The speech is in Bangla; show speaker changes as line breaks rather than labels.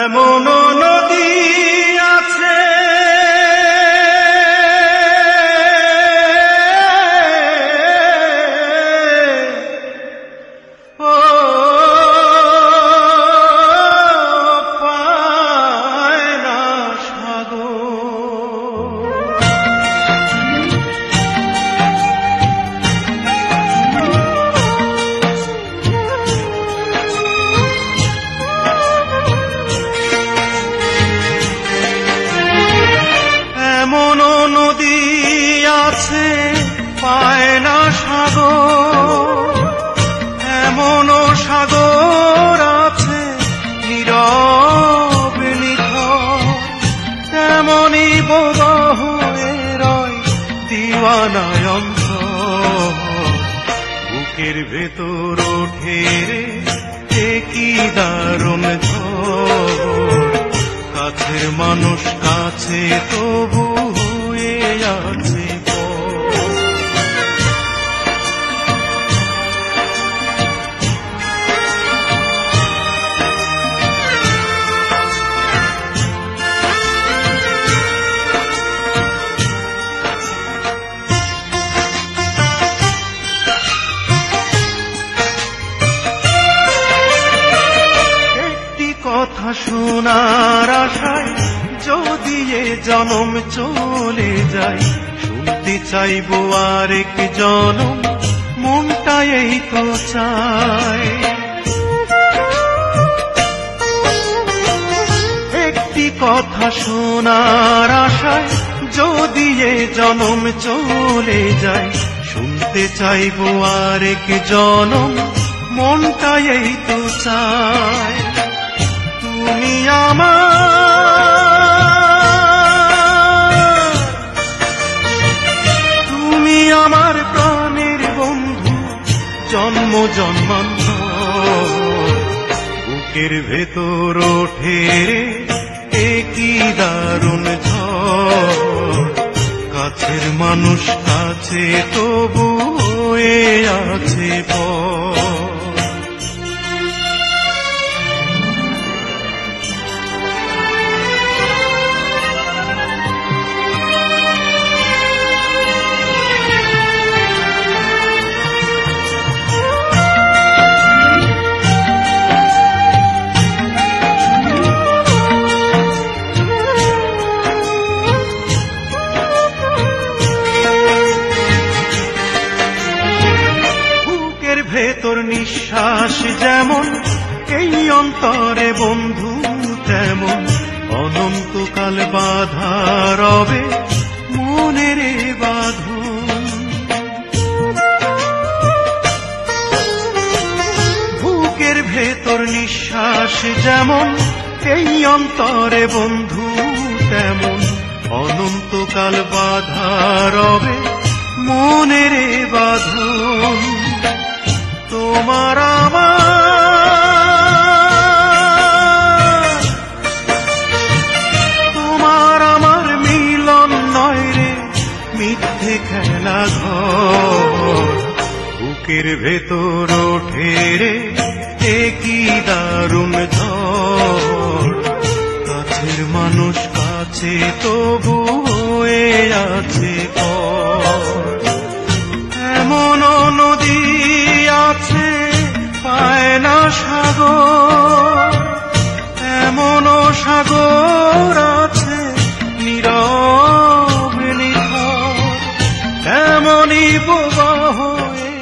এমন নদী আছে ও পায় না সাগর। এমন নদী আছে পায় না সাগর, এমন সাগর আছে নীরব নিথর, তেমনি বোবা হয়ে রয় দিওয়ানায় অন্তর। বুকের ভেতর ওঠে রে কি দারুণ ঝড়, কাছের মানুষ কাছে তবু হয়ে আছে পর। একটি কথা শোনার আশায় যদি এ জনম চলে যায়, শুনতে চাইবো আরেক জনম, মনটা এই তো চায়। একটি কথা শোনার আশায় যদি এ জনম চলে যায়, শুনতে চাইবো আরেক জনম, মনটা এই তো চায়। তুমি আমার প্রাণের বন্ধু, জন্ম জন্মান্তর। বুকের ভেতর ওঠে রে কি দারুণ ঝড়, কাছের মানুষ কাছে তবু হয়ে আছে পর। ভেতর নিঃশ্বাস যেমন এই অন্তরে বন্ধু তেমন, অনন্তকাল বাধা রবে মনের বাঁধন। বুকের ভেতর নিঃশ্বাস যেমন এই অন্তরে বন্ধু তেমন, অনন্তকাল বাধা রবে মনের বাঁধন। তোমার আমার মিলন নয় রে মিথ্যে খেলা ঘর, বুকের ভেতর ওঠে রে কি দারুণ ঝড়, কাছের মানুষ কাছে তবু হয়ে আছে পর। এমন নদী আছে পায় না সাগর, এমন সাগর আছে নীরব নিথর, তেমনি বোবা হয়ে